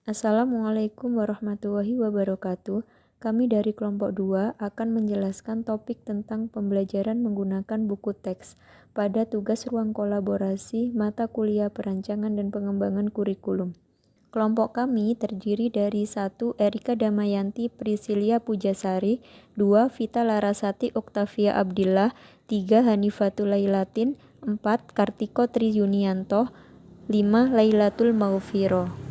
Assalamualaikum warahmatullahi wabarakatuh. Kami dari kelompok 2 akan menjelaskan topik tentang pembelajaran menggunakan buku teks pada tugas ruang kolaborasi mata kuliah perancangan dan pengembangan kurikulum. Kelompok kami terdiri dari 1. Erika Damayanti Priscilia Pujasari, 2. Vita Larasati Oktavia Abdillah, 3. Hanifatul Lailatin, 4. Kartiko Triyunianto, 5. Lailatul Maufiro.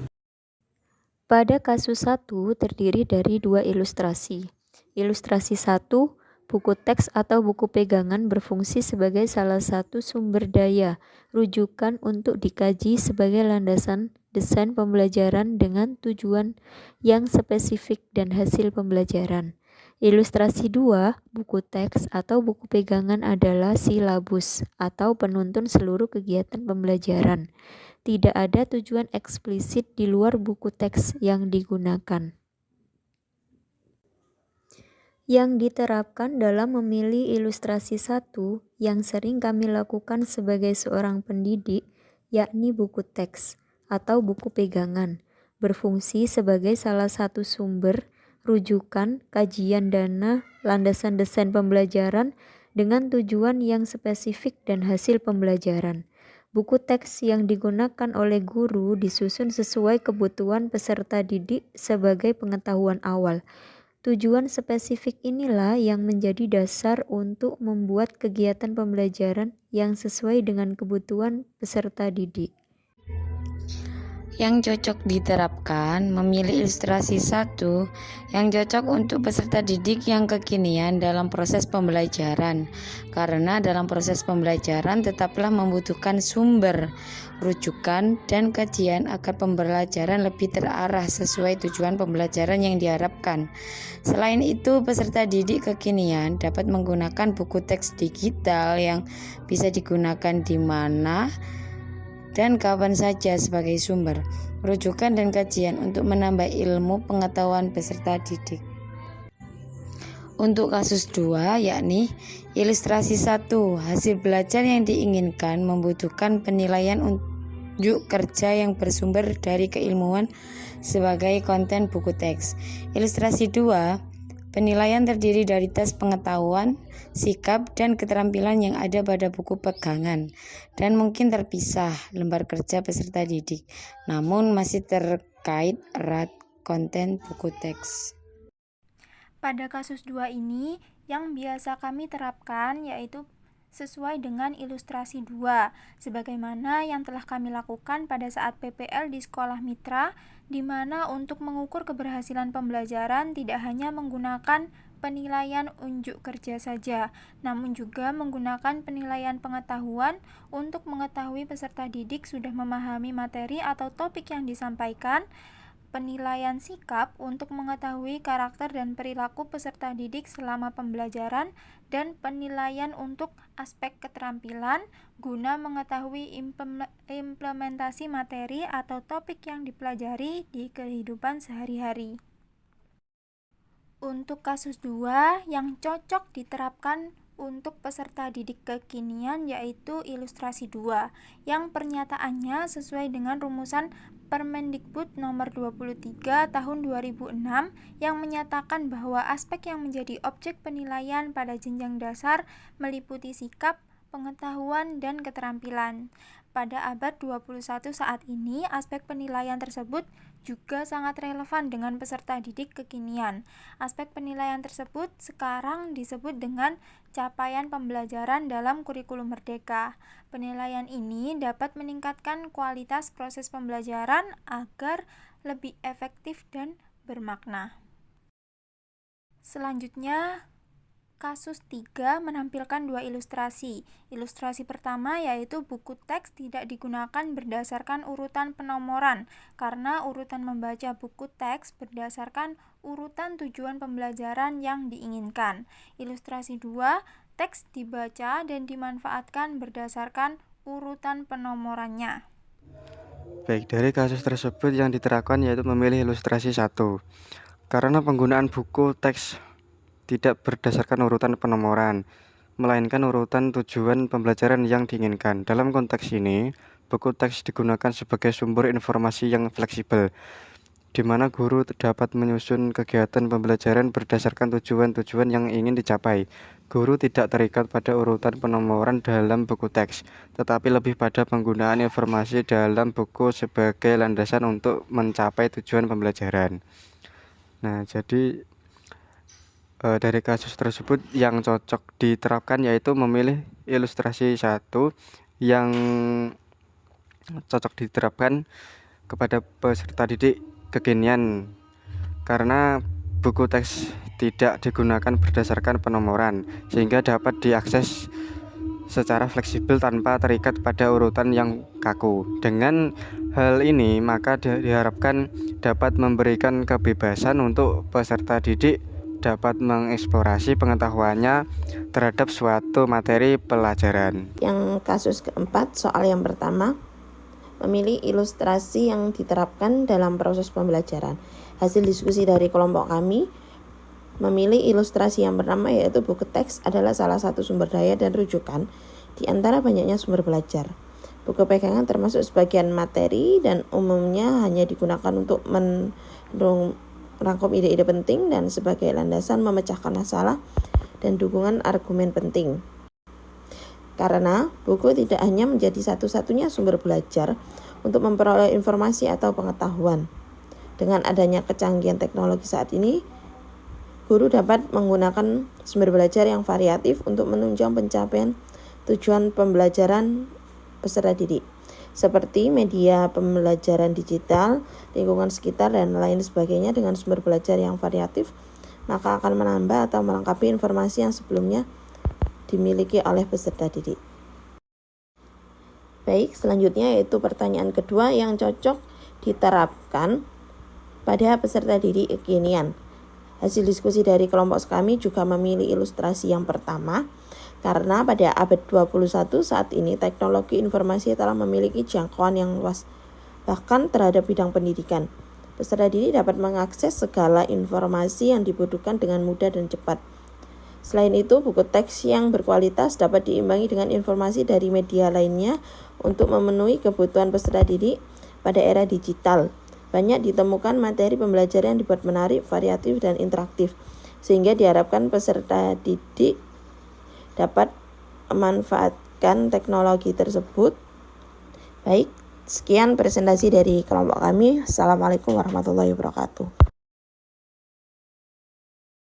Pada kasus 1 terdiri dari 2 ilustrasi. Ilustrasi 1, buku teks atau buku pegangan berfungsi sebagai salah satu sumber daya rujukan untuk dikaji sebagai landasan desain pembelajaran dengan tujuan yang spesifik dan hasil pembelajaran. Ilustrasi 2, buku teks atau buku pegangan adalah silabus atau penuntun seluruh kegiatan pembelajaran. Tidak ada tujuan eksplisit di luar buku teks yang digunakan. Yang diterapkan dalam memilih ilustrasi 1 yang sering kami lakukan sebagai seorang pendidik, yakni buku teks atau buku pegangan, berfungsi sebagai salah satu sumber, rujukan, kajian dana, landasan desain pembelajaran dengan tujuan yang spesifik dan hasil pembelajaran. Buku teks yang digunakan oleh guru disusun sesuai kebutuhan peserta didik sebagai pengetahuan awal. Tujuan spesifik inilah yang menjadi dasar untuk membuat kegiatan pembelajaran yang sesuai dengan kebutuhan peserta didik. Yang cocok diterapkan, memilih ilustrasi 1 yang cocok untuk peserta didik yang kekinian dalam proses pembelajaran, karena dalam proses pembelajaran tetaplah membutuhkan sumber, rujukan, dan kajian agar pembelajaran lebih terarah sesuai tujuan pembelajaran yang diharapkan. Selain itu, peserta didik kekinian dapat menggunakan buku teks digital yang bisa digunakan di mana dan kapan saja sebagai sumber, rujukan dan kajian untuk menambah ilmu pengetahuan peserta didik. Untuk kasus 2, yakni ilustrasi 1, hasil belajar yang diinginkan membutuhkan penilaian unjuk kerja yang bersumber dari keilmuan sebagai konten buku teks. Ilustrasi 2, penilaian terdiri dari tes pengetahuan, sikap, dan keterampilan yang ada pada buku pegangan, dan mungkin terpisah lembar kerja peserta didik, namun masih terkait erat konten buku teks. Pada kasus 2 ini, yang biasa kami terapkan yaitu sesuai dengan ilustrasi 2, sebagaimana yang telah kami lakukan pada saat PPL di sekolah mitra, di mana untuk mengukur keberhasilan pembelajaran tidak hanya menggunakan penilaian unjuk kerja saja, namun juga menggunakan penilaian pengetahuan untuk mengetahui peserta didik sudah memahami materi atau topik yang disampaikan, penilaian sikap untuk mengetahui karakter dan perilaku peserta didik selama pembelajaran, dan penilaian untuk aspek keterampilan guna mengetahui implementasi materi atau topik yang dipelajari di kehidupan sehari-hari. Untuk kasus 2 yang cocok diterapkan untuk peserta didik kekinian yaitu ilustrasi 2 yang pernyataannya sesuai dengan rumusan Permendikbud nomor 23 tahun 2006 yang menyatakan bahwa aspek yang menjadi objek penilaian pada jenjang dasar meliputi sikap, pengetahuan, dan keterampilan. Pada abad 21 saat ini, aspek penilaian tersebut juga sangat relevan dengan peserta didik kekinian. Aspek penilaian tersebut sekarang disebut dengan capaian pembelajaran dalam kurikulum merdeka. Penilaian ini dapat meningkatkan kualitas proses pembelajaran agar lebih efektif dan bermakna. Selanjutnya, kasus 3 menampilkan 2 ilustrasi. Ilustrasi pertama yaitu buku teks tidak digunakan berdasarkan urutan penomoran, karena urutan membaca buku teks berdasarkan urutan tujuan pembelajaran yang diinginkan. Ilustrasi 2, teks dibaca dan dimanfaatkan berdasarkan urutan penomorannya. Baik, dari kasus tersebut yang diterapkan yaitu memilih ilustrasi 1. Karena penggunaan buku teks tidak berdasarkan urutan penomoran, melainkan urutan tujuan pembelajaran yang diinginkan. Dalam konteks ini, buku teks digunakan sebagai sumber informasi yang fleksibel di mana guru dapat menyusun kegiatan pembelajaran berdasarkan tujuan-tujuan yang ingin dicapai. Guru tidak terikat pada urutan penomoran dalam buku teks, tetapi lebih pada penggunaan informasi dalam buku sebagai landasan untuk mencapai tujuan pembelajaran. Nah, jadi dari kasus tersebut yang cocok diterapkan yaitu memilih ilustrasi 1 yang cocok diterapkan kepada peserta didik kekinian, karena buku teks tidak digunakan berdasarkan penomoran sehingga dapat diakses secara fleksibel tanpa terikat pada urutan yang kaku. Dengan hal ini maka diharapkan dapat memberikan kebebasan untuk peserta didik dapat mengeksplorasi pengetahuannya terhadap suatu materi pelajaran. Yang kasus keempat, soal yang pertama, memilih ilustrasi yang diterapkan dalam proses pembelajaran. Hasil diskusi dari kelompok kami, memilih ilustrasi yang pertama yaitu buku teks adalah salah satu sumber daya dan rujukan di antara banyaknya sumber belajar. Buku pegangan termasuk sebagian materi dan umumnya hanya digunakan untuk merangkum ide-ide penting dan sebagai landasan memecahkan masalah dan dukungan argumen penting. Karena buku tidak hanya menjadi satu-satunya sumber belajar untuk memperoleh informasi atau pengetahuan. Dengan adanya kecanggihan teknologi saat ini, guru dapat menggunakan sumber belajar yang variatif untuk menunjang pencapaian tujuan pembelajaran peserta didik, seperti media pembelajaran digital, lingkungan sekitar, dan lain sebagainya. Dengan sumber belajar yang variatif, maka akan menambah atau melengkapi informasi yang sebelumnya dimiliki oleh peserta didik. Baik, selanjutnya yaitu pertanyaan kedua yang cocok diterapkan pada peserta didik kekinian. Hasil diskusi dari kelompok kami juga memilih ilustrasi yang pertama, karena pada abad 21 saat ini teknologi informasi telah memiliki jangkauan yang luas, bahkan terhadap bidang pendidikan. Peserta didik dapat mengakses segala informasi yang dibutuhkan dengan mudah dan cepat. Selain itu, buku teks yang berkualitas dapat diimbangi dengan informasi dari media lainnya untuk memenuhi kebutuhan peserta didik pada era digital. Banyak ditemukan materi pembelajaran yang dibuat menarik, variatif, dan interaktif, sehingga diharapkan peserta didik dapat memanfaatkan teknologi tersebut. Baik, sekian presentasi dari kelompok kami. Assalamualaikum warahmatullahi wabarakatuh.